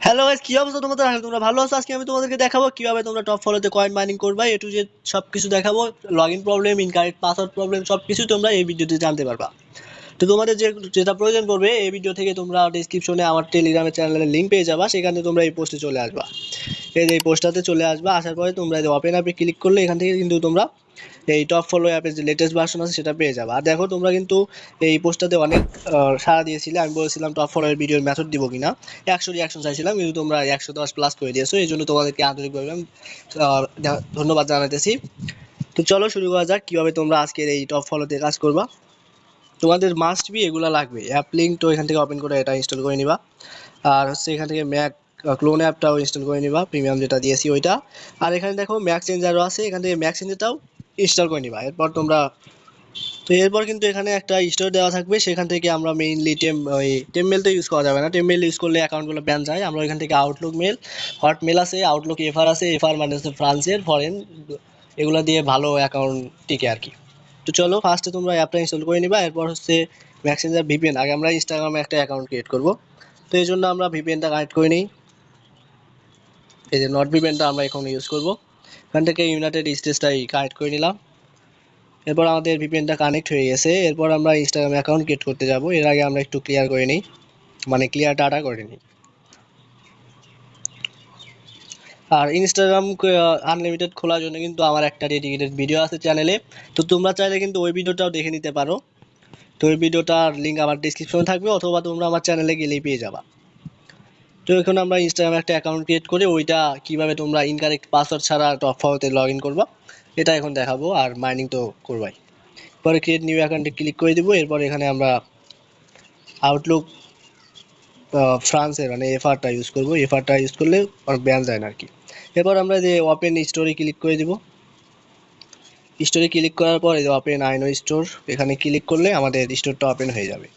Hello guys, কি অবস্থা তোমাদের? আশা করি তোমরা ভালো আছো। আজকে আমি তোমাদেরকে দেখাবো কিভাবে তোমরা টপ ফলোতে কয়েন মাইনিং করবা। এ টু জেড সবকিছু দেখাবো। Login problem, incorrect password problem, সবকিছু তোমরা এই ভিডিওতে জানতে পারবা। তো তোমাদের যেটা প্রয়োজন পড়বে, এই ভিডিও থেকে তোমরা ডেসক্রিপশনে আমার টেলিগ্রামের চ্যানেলের লিঙ্ক পেয়ে যাবা। সেখানে তোমরা এই পোস্টে চলে আসবা। এই পোস্টটাতে চলে আসবা। আসার পরে তোমরা এই ওপেন অ্যাপে ক্লিক করলে এখান থেকে কিন্তু তোমরা এই টপ ফলো অ্যাপের যে লেটেস্ট ভার্সন আছে সেটা পেয়ে যাবে। আর দেখো, তোমরা কিন্তু এই পোস্টটাতে অনেক সাড়া দিয়েছিলে। আমি বলেছিলাম টপ ফলো এর ভিডিওর মেথড দিব কিনা, 100 রিয়াকশন চাইছিলাম, কিন্তু তোমরা 110 প্লাস করে দিয়েছো। এই জন্য তোমাদেরকে আন্তরিকভাবে আমি ধন্যবাদ জানাতেছি। তো চলো শুরু করা যাক কিভাবে তোমরা আজকের এই টপ ফলোতে কাজ করবা। তোমাদের মাস্ট বি এগুলা লাগবে। অ্যাপ লিঙ্ক তো এখান থেকে ওপেন করে এটা ইনস্টল করে নিবা। আর হচ্ছে এখান থেকে ম্যাক ক্লোন অ্যাপটাও ইনস্টল করে নিবা, প্রিমিয়াম যেটা দিয়েছি ওইটা। আর এখানে দেখো ম্যাক চেঞ্জারও আছে, এখান থেকে ম্যাক চেঞ্জারটাও ইনস্টল করে নিবা। এরপর কিন্তু এখানে একটা স্টোর দেওয়া থাকবে, সেখান থেকে আমরা মেইনলি ওই টেমমেল তো ইউজ করা যাবে না। টেমমেল ইউজ করলে অ্যাকাউন্টগুলো ব্যান যায়। আমরা এখান থেকে আউটলুক মেল, হটমেল আছে, আউটলুক এফআর আছে। এফআর মানে হচ্ছে ফ্রান্সের, ফরেন, এগুলো দিয়ে ভালো অ্যাকাউন্ট টিকে আর কি। তো চলো ফার্স্টে তোমরা অ্যাপটা ইনস্টল করে নিবা। এরপর হচ্ছে ম্যাক্সেঞ্জার ভিপিএন। আগে আমরা ইনস্টাগ্রামে একটা অ্যাকাউন্ট ক্রিয়েট করব। তো এই জন্য আমরা ভিপিএনটা কানেক্ট করে নিই। এই যে নট ভিপিএনটা আমরা এখন ইউজ করব। এখান থেকে ইউনাইটেড স্টেটসটাই কানেক্ট করে নিলাম। এরপর আমাদের ভিপিএনটা কানেক্ট হয়ে গেছে। এরপর আমরা ইনস্টাগ্রাম অ্যাকাউন্ট ক্রিয়েট করতে যাব। এর আগে আমরা একটু ক্লিয়ার করে নিই, মানে ক্লিয়ার ডাটা করে নিই। আর ইনস্টাগ্রাম আনলিমিটেড খোলার জন্য কিন্তু আমার একটা ডেডিকেটেড ভিডিও আছে চ্যানেলে। তো তোমরা চাইলে কিন্তু ওই ভিডিওটাও দেখে নিতে পারো। তো ওই ভিডিওটার লিঙ্ক আমার ডিসক্রিপশনে থাকবে, অথবা তোমরা আমার চ্যানেলে গেলেই পেয়ে যাবা। তো এখন আমরা ইনস্টাগ্রামে একটা অ্যাকাউন্ট ক্রিয়েট করে ওইটা কিভাবে তোমরা ইনকারেক্ট পাসওয়ার্ড ছাড়া টপ ফলোতে লগ ইন করবা এটা এখন দেখাবো। আর মাইনিং তো করবাই। পরে ক্রিয়েট নিউ অ্যাকাউন্টে ক্লিক করে দিব। এরপর এখানে আমরা আউটলুক ফ্রান্সের মানে এফআরটা ইউজ করব। এফআরটা ইউজ করলে অনেক ব্যান যায় না আর কি। এরপর আমরা যে ওপেন স্টোরে ক্লিক করে দিব। স্টোরে ক্লিক করার পর এই যে ওপেন আইনো স্টোর, এখানে ক্লিক করলে আমাদের স্টোরটা ওপেন হয়ে যাবে।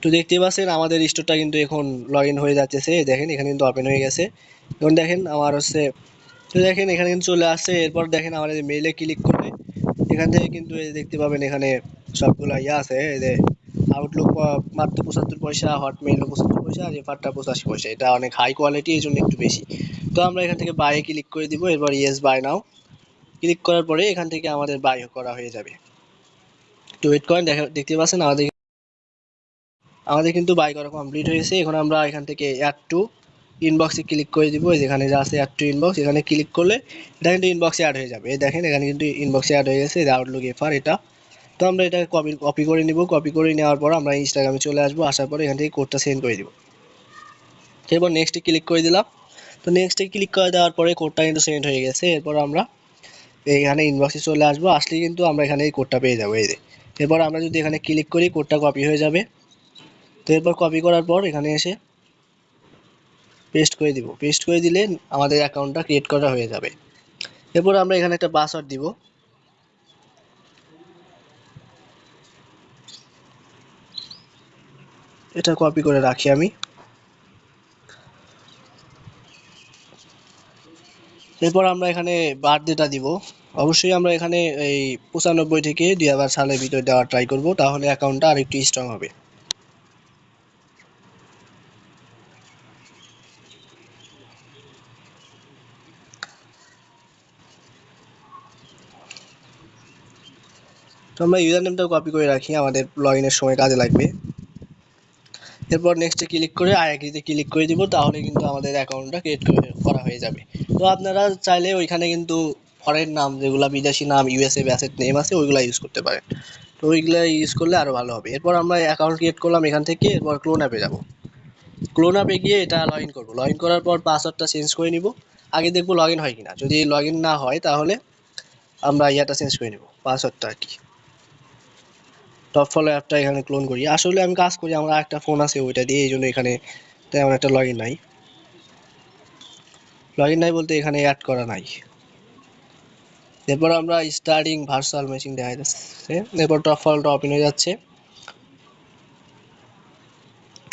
তো দেখতে পাচ্ছেন আমাদের স্টোরটা কিন্তু এখন লগ ইন হয়ে যাচ্ছে। দেখেন এখানে কিন্তু ওপেন হয়ে গেছে। এখন দেখেন আমার হচ্ছে, তো দেখেন এখানে কিন্তু চলে আসছে। এরপর দেখেন আমাদের মেইলে ক্লিক করলে এখান থেকে কিন্তু এই দেখতে পাবেন এখানে সবগুলো ইয়ে আছে। এই যে আউটলুক মাত্র 75 পয়সা, হটমেইলও 75 পয়সা, আর এফআরটা 85 পয়সা। এটা অনেক হাই কোয়ালিটি, এই জন্য একটু বেশি। তো আমরা এখান থেকে বাইয়ে ক্লিক করে দিব। এরপর ইয়েস বাই নাও ক্লিক করার পরে এখান থেকে আমাদের বাই করা হয়ে যাবে। তো ওয়েট করেন, দেখতে পাচ্ছেন আমাদের আমাদের কিন্তু বাই করা কমপ্লিট হয়েছে। এখন আমরা এখান থেকে অ্যাড টু ইনবক্সে ক্লিক করে দিব। যেখানে যা আছে অ্যাড টু ইনবক্স, এখানে ক্লিক করলে এটা কিন্তু ইনবক্সে অ্যাড হয়ে যাবে। এই দেখেন এখানে কিন্তু ইনবক্সে অ্যাড হয়ে গেছে আউটলুক এফআর এটা। তো আমরা এটা কপি করে নিব। কপি করে নেওয়ার পর আমরা ইনস্টাগ্রামে চলে আসবো। আসার পরে এখান থেকে কোডটা সেন্ড করে দিব। এরপর নেক্সটে ক্লিক করে দিলাম। তো নেক্সটে ক্লিক করে দেওয়ার পরে কোডটা কিন্তু সেন্ড হয়ে গেছে। এরপর আমরা এইখানে ইনবক্সে চলে আসবো। আসলে কিন্তু আমরা এখানে এই কোডটা পেয়ে যাবো। এই যে এরপর আমরা যদি এখানে ক্লিক করি, কোডটা কপি হয়ে যাবে। তো এরপর কপি করার পর এখানে এসে পেস্ট করে দিব। পেস্ট করে দিলে আমাদের অ্যাকাউন্টটা ক্রিয়েট করা হয়ে যাবে। এরপর আমরা এখানে একটা পাসওয়ার্ড দিব। এটা কপি করে রাখি আমি। এরপর আমরা এখানে বার্থডেটা দিব। অবশ্যই আমরা এখানে এই 95 থেকে 2000 সালের ভিতরে দেওয়ার ট্রাই করব, তাহলে অ্যাকাউন্টটা আর একটু স্ট্রং হবে। তো আমরা ইউজার নেমটাও কপি করে রাখি, আমাদের লগ ইনের সময় কাজে লাগবে। এরপর নেক্সটে ক্লিক করে আই এগ্রিতে ক্লিক করে দিব, তাহলে কিন্তু আমাদের অ্যাকাউন্টটা ক্রিয়েট করা হয়ে যাবে। তো আপনারা চাইলে ওইখানে কিন্তু ফরেন নাম, যেগুলো বিদেশি নাম, ইউএসএ ব্যাসেট নেম আছে, ওইগুলো ইউজ করতে পারেন। তো ওইগুলো ইউজ করলে আরও ভালো হবে। এরপর আমরা অ্যাকাউন্ট ক্রিয়েট করলাম এখান থেকে। এরপর ক্লোন অ্যাপে যাব। ক্লোন অ্যাপে গিয়ে এটা লগ ইন করবো। লগ ইন করার পর পাসওয়ার্ডটা চেঞ্জ করে নিব। আগে দেখবো লগ ইন হয় কিনা। যদি লগ ইন না হয় তাহলে আমরা ইয়াটা চেঞ্জ করে নেব, পাসওয়ার্ডটা আর কি। টপ ফলো অ্যাপটা এখানে ক্লোন করি। আসলে আমি কাজ করি, আমার একটা ফোন আছে ওইটা দিয়ে, এই জন্য এখানে তেমন একটা লগ ইন নাই। লগ ইন নাই বলতে এখানে অ্যাড করা নাই। এরপর আমরা স্টার্টিং ভার্চুয়াল মেশিন দেখা যাচ্ছে। এরপর টপ ফলোটা ওপেন হয়ে যাচ্ছে।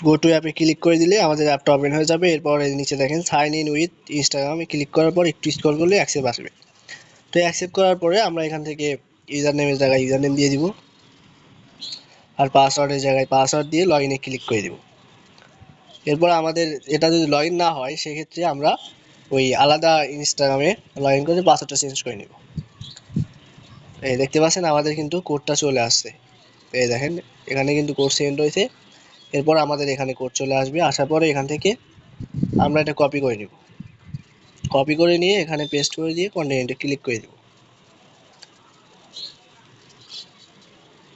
গো টু অ্যাপে ক্লিক করে দিলে আমাদের অ্যাপটা ওপেন হয়ে যাবে। এরপর এই নিচে দেখেন সাইন ইন উইথ ইনস্টাগ্রামে ক্লিক করার পর একটু স্ক্রল করলে অ্যাকসেপ্ট আসবে। তো অ্যাকসেপ্ট করার পরে আমরা এখান থেকে ইউজার নেমের জায়গায় ইউজার নেম দিয়ে দিব, আর পাসওয়ার্ডের জায়গায় পাসওয়ার্ড দিয়ে লগ ইনে ক্লিক করে দিব। এরপর আমাদের এটা যদি লগ ইন না হয় সেক্ষেত্রে আমরা ওই আলাদা ইনস্টাগ্রামে লগ ইন করে পাসওয়ার্ডটা চেঞ্জ করে নিব। এই দেখতে পাচ্ছেন আমাদের কিন্তু কোডটা চলে আসছে, এই দেখেন এখানে কিন্তু কোড সেন্ড হয়েছে। এরপর আমাদের এখানে কোড চলে আসবে, আসার পরে এখান থেকে আমরা এটা কপি করে নিব, কপি করে নিয়ে এখানে পেস্ট করে দিয়ে কন্টিনিউতে ক্লিক করে দেব।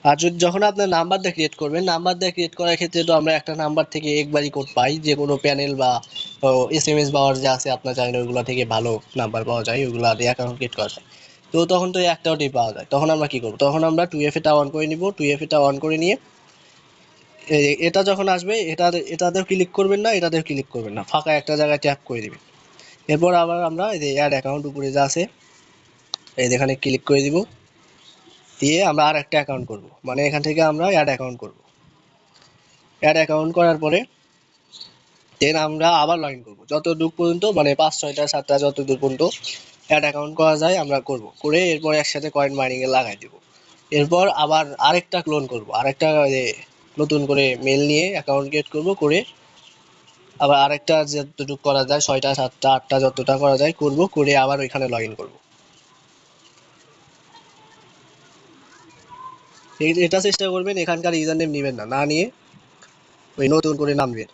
আর যখন আপনার নাম্বার দিয়ে ক্রিয়েট করবেন, নাম্বার দিয়ে ক্রিয়েট করার ক্ষেত্রে তো আমরা একটা নাম্বার থেকে একবারই কোড পাই, যে কোনো প্যানেল বা SMS পাওয়ার যে আছে আপনার চাইলে ওইগুলো থেকে ভালো নাম্বার পাওয়া যায়, ওইগুলো দিয়ে অ্যাকাউন্ট ক্রিয়েট করা যায়। তো তখন তো একটা ওটি পাওয়া যায়, তখন আমরা কি করব, তখন আমরা 2FA অন করে নিব। 2FA অন করে নিয়ে এটা যখন আসবে এটাতে ক্লিক করবেন না, এটাতে ক্লিক করবেন না, ফাঁকা একটা জায়গায় ট্যাপ করে দিবেন। এরপর আবার আমরা এই যে অ্যাড অ্যাকাউন্ট উপরে যা আছে এই এখানে ক্লিক করে দিব, দিয়ে আমরা আর একটা অ্যাকাউন্ট করব, মানে এখান থেকে আমরা অ্যাড অ্যাকাউন্ট করব। অ্যাড অ্যাকাউন্ট করার পরে দেন আমরা আবার লগ ইন করবো, যতদূর পর্যন্ত মানে 5, 6, 7টা যতদূর পর্যন্ত অ্যাড অ্যাকাউন্ট করা যায় আমরা করব, করে এরপর একসাথে কয়েন মাইনিংয়ে লাগাই দেবো। এরপর আবার আরেকটা ক্লোন করব, আরেকটা নতুন করে মেল নিয়ে অ্যাকাউন্ট ক্রিয়েট করব, করে আবার আরেকটা যতটুকু করা যায় 6টা 7টা 8টা যতটা করা যায় করব, করে আবার ওইখানে লগ ইন করবো। এটা চেষ্টা করবেন এখানকার ইউজার নেম নেবেন না, না নিয়ে ওই নতুন করে নাম নেবেন।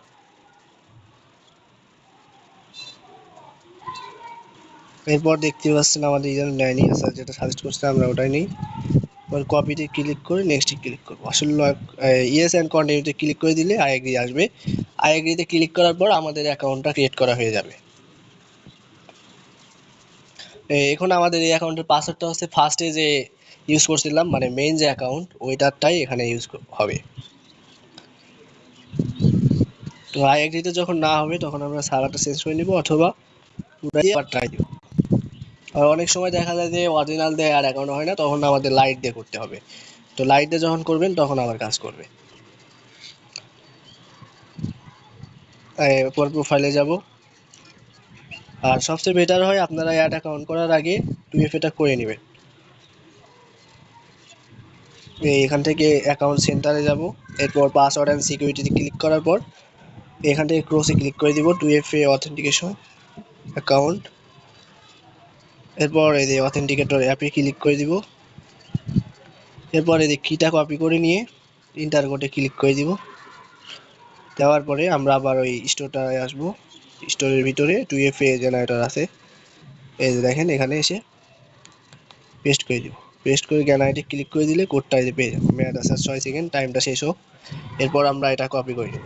এরপর দেখতে পাচ্ছেন আমাদের ইউজার নেয়নি, আচ্ছা যেটা সাজেস্ট করছে আমরা ওটাই নেই। এবার কপিতে ক্লিক করে নেক্সটে ক্লিক করবো, আসলে ইয়েস অ্যান্ড কন্টিনিউতে ক্লিক করে দিলে আই এগ্রি আসবে। আই এগ্রিতে ক্লিক করার পর আমাদের অ্যাকাউন্টটা ক্রিয়েট করা হয়ে যাবে। এখন আমাদের এই অ্যাকাউন্টের পাসওয়ার্ডটা হচ্ছে ফার্স্টে যে ইউজ করছিলাম, মানে মেইন যে অ্যাকাউন্ট ওইটারটাই এখানে ইউজ হবে। তো আই এগ্রিতে যখন না হবে তখন আমরা সার্ভারটা চেঞ্জ করে নিব, অথবা ওটা দিয়ে আবার ট্রাই দিব। আর অনেক সময় দেখা যায় যে অরিজিনাল দিয়ে আর অ্যাকাউন্ট হয় না, তখন আমাদের লাইট দিয়ে করতে হবে। তো লাইট দিয়ে যখন করবেন তখন আবার কাজ করবে। এরপর প্রোফাইলে যাব, আর সবচেয়ে বেটার হয় আপনারা অ্যাড অ্যাকাউন্ট করার আগে 2FA করে নেবেন। এখান থেকে অ্যাকাউন্ট সেন্টারে যাব, এরপর পাসওয়ার্ড অ্যান্ড সিকিউরিটিতে ক্লিক করার পর এখান থেকে ক্রসে ক্লিক করে দিব 2FA অথেন্টিকেশন অ্যাকাউন্ট। এরপর এই যে অথেন্টিকেটর অ্যাপে ক্লিক করে দিব। এরপর এই যে কিটা কপি করে নিয়ে ইন্টার কোডে ক্লিক করে দিব। দেওয়ার পরে আমরা আবার ওই স্টোরটায় আসবো, স্টোরের ভিতরে 2FA জেনারেটর আছে, এই যে দেখেন এখানে এসে পেস্ট করে দিব। পেস্ট করে গ্যালারিতে ক্লিক করে দিলে কোডটা এই যে পেয়ে যাবো। মেয়াদ আছে 6 সেকেন্ড, টাইমটা শেষ হোক। এরপর আমরা এটা কপি করে নেব,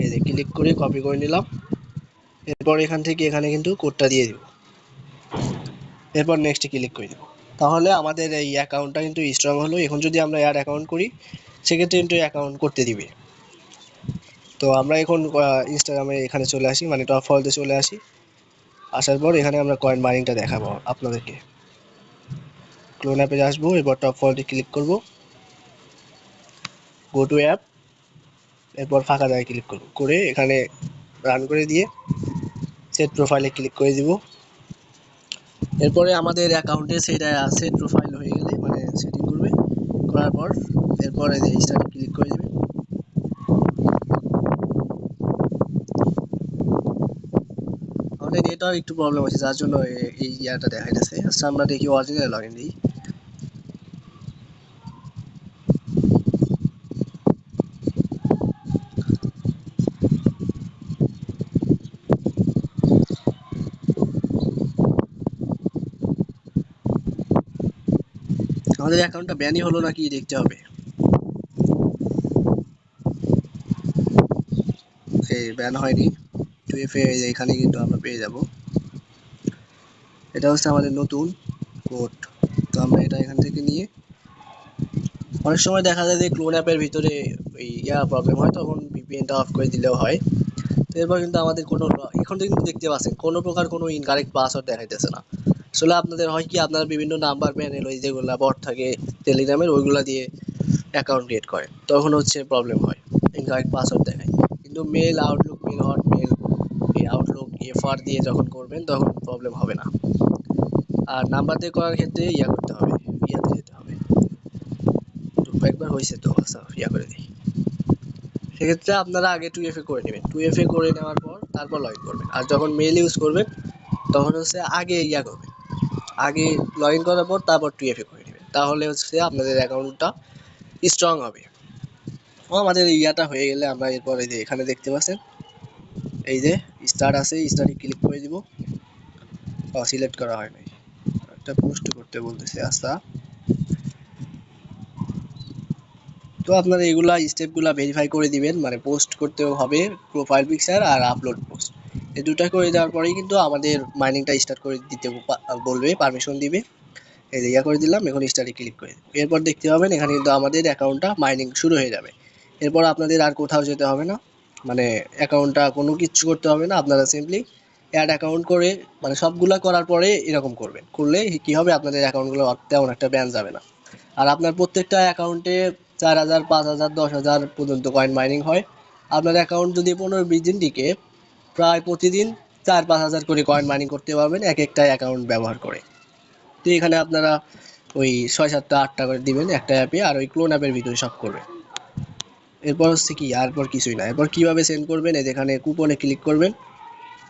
এই যে ক্লিক করে কপি করে নিলাম। এরপর এখান থেকে এখানে কিন্তু কোডটা দিয়ে দিব, এরপর নেক্সটে ক্লিক করে দিব। তাহলে আমাদের এই অ্যাকাউন্টটা কিন্তু স্ট্রং হলো। এখন যদি আমরা অ্যাড অ্যাকাউন্ট করি সেক্ষেত্রে কিন্তু অ্যাকাউন্ট করতে দিবে। তো আমরা এখন ইনস্টাগ্রামে এখানে চলে আসি, মানে টপ ফলতে চলে আসি। আসার পর এখানে আমরা কয়েন মাইনিংটা দেখাবো আপনাদেরকে। ক্লোন অ্যাপে আসবো, এরপর টপ ফলতে ক্লিক করব, গো টু অ্যাপ, এরপর ফাঁকা জায়গায় ক্লিক করব, করে এখানে রান করে দিয়ে সেট প্রোফাইলে ক্লিক করে দিব। এরপরে আমাদের অ্যাকাউন্টে সেটা সেট প্রোফাইল হয়ে গেলে মানে সেটিং করবে, করার পর এরপরে যে স্টার্টে ক্লিক করে দেবে। আমাদের নেটওয়ার্ক একটু প্রবলেম আছে যার জন্য এই ইয়াটা দেখা যাচ্ছে। আচ্ছা আমরা দেখি অরিজিনাল লগ ইন দিই। আমাদের অ্যাকাউন্টটা ব্যানই হলো নাকি দেখতে হবে। এই ব্যান হয়নি, 2FA এখানে কিন্তু আমরা পেয়ে যাব। এটা হচ্ছে আমাদের নতুন কোড। তো আমরা এটা এখান থেকে নিয়ে, অনেক সময় দেখা যায় যে ক্লোন অ্যাপের ভিতরে ওই প্রবলেম হয়, তখন VPNটা অফ করে দিলেও হয়। তো এরপর কিন্তু আমাদের কোনো এখন কিন্তু দেখতে পাচ্ছেন কোনো প্রকার কোনো ইনকারেক্ট পাসওয়ার্ড দেখাইতেছে না। আসলে আপনাদের হয় কি আপনারা বিভিন্ন নাম্বার প্যানেল ওই যেগুলো বট থাকে টেলিগ্রামের ওইগুলো দিয়ে অ্যাকাউন্ট ক্রিয়েট করেন, তখন হচ্ছে প্রবলেম হয়, ইনকারেক্ট পাসওয়ার্ড দেখায়। কিন্তু মেল আউটলুক মেল হটমেল এই আউটলুক FR দিয়ে যখন করবেন তখন প্রবলেম হবে না। আর নাম্বার দিয়ে করার ক্ষেত্রে করতে হবে, ইয়াতে যেতে হবে। তো একবার হয়েছে তো, আচ্ছা করে দিই। সেক্ষেত্রে আপনারা আগে 2FA করে নেবেন, 2FA করে নেওয়ার পর তারপর লগ ইন করবেন। আর যখন মেল ইউজ করবেন তখন হচ্ছে আগে করবেন, আগে লগ ইন করার পর তারপর 2FA করে নেবেন, তাহলে হচ্ছে আপনাদের অ্যাকাউন্টটা স্ট্রং হবে। ও আমাদের হয়ে গেলে আমরা এরপর এই যে এখানে দেখতে পাচ্ছেন এই যে স্টার্ট আছে, স্টার্টে ক্লিক করে দিব। সিলেক্ট করা হয় নাই, একটা পোস্ট করতে বলতেছে। আচ্ছা, তো আপনারা এগুলা স্টেপগুলা ভেরিফাই করে দিবেন, মানে পোস্ট করতেও হবে প্রোফাইল পিকচার আর আপলোড পোস্ট, এই দুটা করে দেওয়ার পরেই কিন্তু আমাদের মাইনিংটা স্টার্ট করে দিতে বলবে, পারমিশন দিবে। এই যে করে দিলাম, এখন স্টার্টে ক্লিক করে দেব। এরপর দেখতে পাবেন এখানে কিন্তু আমাদের অ্যাকাউন্টটা মাইনিং শুরু হয়ে যাবে। এরপর আপনাদের আর কোথাও যেতে হবে না, মানে অ্যাকাউন্টটা কোনো কিছু করতে হবে না, আপনারা সিম্পলি অ্যাড অ্যাকাউন্ট করে, মানে সবগুলা করার পরে এরকম করবেন, করলে কি হবে আপনাদের অ্যাকাউন্টগুলো তেমন একটা ব্যান যাবে না। আর আপনার প্রত্যেকটা অ্যাকাউন্টে 4000, 5000, 10,000 পর্যন্ত কয়েন মাইনিং হয়। আপনার অ্যাকাউন্ট যদি 15-20 দিন টিকে, প্রায় প্রতিদিন 4-5 হাজার করে কয়েন মাইনিং করতে পারবেন এক একটা অ্যাকাউন্ট ব্যবহার করে। তো এখানে আপনারা ওই 6, 7, 8টা করে দিবেন একটা অ্যাপে, আর ওই ক্লোন অ্যাপের ভিতরে সব করবেন। এরপর হচ্ছে কি, এরপর কিছুই না। এরপর কিভাবে সেন্ড করবেন, এই যেখানে কুপনে ক্লিক করবেন,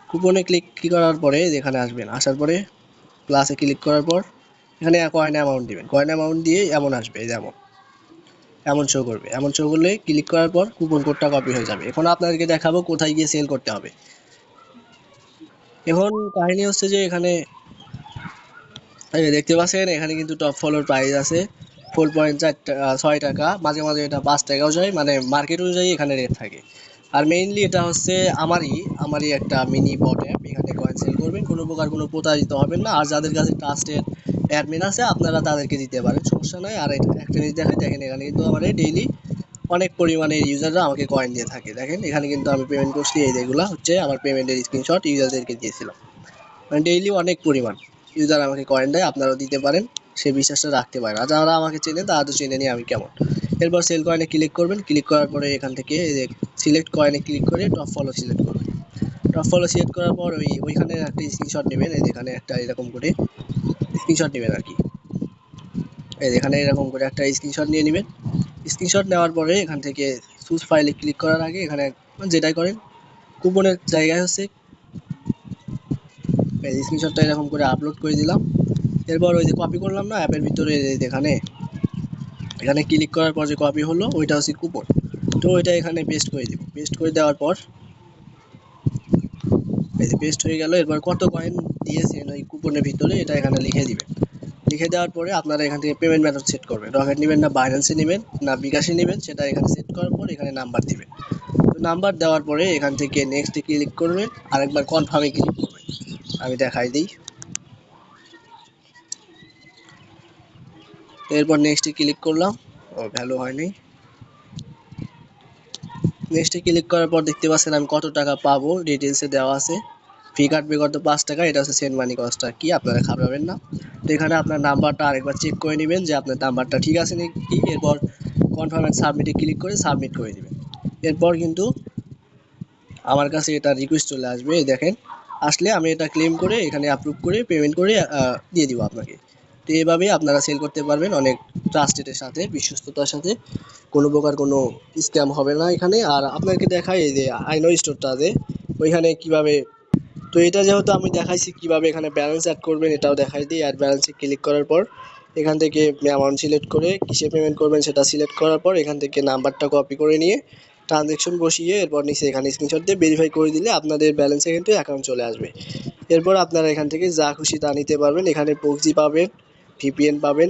কুপনে ক্লিক করার পরে যেখানে আসবেন, আসার পরে প্লাসে ক্লিক করার পর এখানে কয়েন অ্যামাউন্ট দিবেন, কয়েন অ্যামাউন্ট দিয়ে এমন আসবে, এই যেমন এমন শো করবে, এমন শো করলে ক্লিক করার পর কুপন কোডটা কপি হয়ে যাবে। এখন আপনাদেরকে দেখাবো কোথায় গিয়ে সেল করতে হবে। এখন কাহিনী হচ্ছে যে এখানে দেখতে পাচ্ছেন এখানে কিন্তু টপ ফলোর প্রাইস আছে 4.6 টাকা, মাঝে মাঝে এটা 5 টাকাও যায়, মানে মার্কেট অনুযায়ী এখানে রেট থাকে। আর মেইনলি এটা হচ্ছে আমারই একটা মিনি বট অ্যাপ, এখানে কয়েন সেল করবেন, কোনো প্রকার কোনো প্রতারিত হবেন না। আর যাদের কাছে ট্রাস্টেড অ্যাডমিন আছে আপনারা তাদেরকে দিতে পারেন, সমস্যা নয়। আর একটা জিনিস দেখেন এখানে কিন্তু আমার ডেইলি অনেক পরিমাণে ইউজাররা আমাকে কয়েন দিয়ে থাকে। দেখেন এখানে কিন্তু আমি পেমেন্ট করছি, এই যেগুলো হচ্ছে আমার পেমেন্টের স্ক্রিনশট ইউজারদেরকে দিয়েছিলাম, মানে ডেইলি অনেক পরিমাণ ইউজার আমাকে কয়েন দেয়, আপনারাও দিতে পারেন, সে বিশ্বাসটা রাখতে পারেন। আর যারা আমাকে চেনে তারা তো চেনে নিয়ে আমি কেমন। এরপর সেল কয়েনে ক্লিক করবেন, ক্লিক করার পরে এখান থেকে সিলেক্ট কয়েনে ক্লিক করে টপ ফলো সিলেক্ট করবেন। টপ ফলো সিলেক্ট করার পর ওইখানে একটা স্ক্রিনশট নেবেন, এই যেখানে একটা এরকম করে স্ক্রিনশট নেবেন আর কি, এই যেখানে এরকম করে একটা স্ক্রিনশট নিয়ে নেবেন। স্ক্রিনশট নেওয়ার পরে এখান থেকে চুজ ফাইলে ক্লিক করার আগে এখানে যেটাই করেন, কুপনের জায়গায় হচ্ছে এই স্ক্রিনশটটা এরকম করে আপলোড করে দিলাম। এরপর ওই যে কপি করলাম না অ্যাপের ভিতরে, এখানে এখানে ক্লিক করার পর যে কপি হলো ওইটা হচ্ছে কুপন, তো ওইটা এখানে পেস্ট করে দিব। পেস্ট করে দেওয়ার পর এই যে পেস্ট হয়ে গেল। এরপর কত কয়েন দিয়েছেন ওই কুপনের ভিতরে এটা এখানে লিখে দিবেন। লিখে দেওয়ার পরে আপনারা এখান থেকে পেমেন্ট মেথড সেট করবেন, রকেট নেবেন না বাইন্যান্সে নেবেন না বিকাশে নেবেন, সেটা এখানে সেট করার পর এখানে নাম্বার দিবেন। তো নাম্বার দেওয়ার পরে এখান থেকে নেক্সটে ক্লিক করবেন, আরেকবার কনফার্মে ক্লিক করবেন। আমি দেখাই দিই। এরপর নেক্সটে ক্লিক করলাম, ও ভ্যালু হয়নি। নেক্সটে ক্লিক করার পর দেখতে পাচ্ছেন আমি কত টাকা পাবো ডিটেলসে দেওয়া আছে। ফি কাটবে কত, 5 টাকা, এটা হচ্ছে সেন্ড মানি কস্টটা, কি আপনারা খাবেন না। তো এখানে আপনার নাম্বারটা আরেকবার চেক করে নেবেন যে আপনার নাম্বারটা ঠিক আছে নাকি। এরপর কনফার্ম এন্ড সাবমিটে ক্লিক করে সাবমিট করে দিবেন। এরপর কিন্তু আমার কাছে এটা রিকোয়েস্ট চলে আসবে, দেখেন আসলে আমি এটা ক্লেম করে এখানে অ্যাপ্রুভ করে পেমেন্ট করে দিয়ে দিব আপনাকে। তো এইভাবেই আপনারা সেল করতে পারবেন অনেক ট্রাস্টেডের সাথে, বিশ্বস্ততার সাথে, কোনো প্রকার কোনো স্ক্যাম হবে না এখানে। আর আপনাকে দেখাই এই যে আইনো স্টোরটা যে ওইখানে কিভাবে, তো এটা যেহেতু আমি দেখাইছি কিভাবে এখানে ব্যালেন্স অ্যাড করবেন এটাও দেখাই দিই। অ্যাড ব্যালেন্সে ক্লিক করার পর এখান থেকে অ্যামাউন্ট সিলেক্ট করে কিসে পেমেন্ট করবেন সেটা সিলেক্ট করার পর এখান থেকে নাম্বারটা কপি করে নিয়ে ট্রানজ্যাকশন বসিয়ে এরপর নিচে এখানে স্ক্রিনশট দিয়ে ভেরিফাই করে দিলে আপনাদের ব্যালেন্সে কিন্তু অ্যাকাউন্ট চলে আসবে। এরপর আপনারা এখান থেকে যা খুশি তা নিতে পারবেন, এখানে প্রক্সি পাবেন, ভিপিএন পাবেন,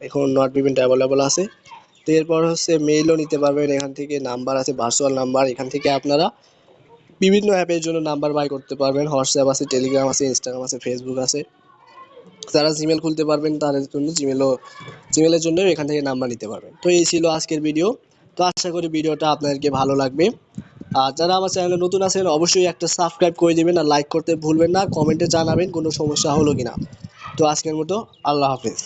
এখন নট ভিপিএনটা অ্যাভেলেবল আছে। তো এরপর হচ্ছে মেইলও নিতে পারবেন, এখান থেকে নাম্বার আছে ভার্চুয়াল নাম্বার, এখান থেকে আপনারা বিভিন্ন অ্যাপের জন্য নাম্বার বাই করতে পারবেন, হোয়াটসঅ্যাপ আছে, টেলিগ্রাম আছে, ইনস্টাগ্রাম আছে, ফেসবুক আছে। যারা জিমেল খুলতে পারবেন তাদের জন্য জিমেলের জন্য এখান থেকে নাম্বার নিতে পারবেন। তো এই ছিল আজকের ভিডিও। তো আশা করি ভিডিওটা আপনাদেরকে ভালো লাগবে। আর যারা আমার চ্যানেলে নতুন আছেন অবশ্যই একটা সাবস্ক্রাইব করে দিবেন, আর লাইক করতে ভুলবেন না, কমেন্টে জানাবেন কোনো সমস্যা হলো কিনা। তো আজকের মতো আল্লাহ হাফেজ।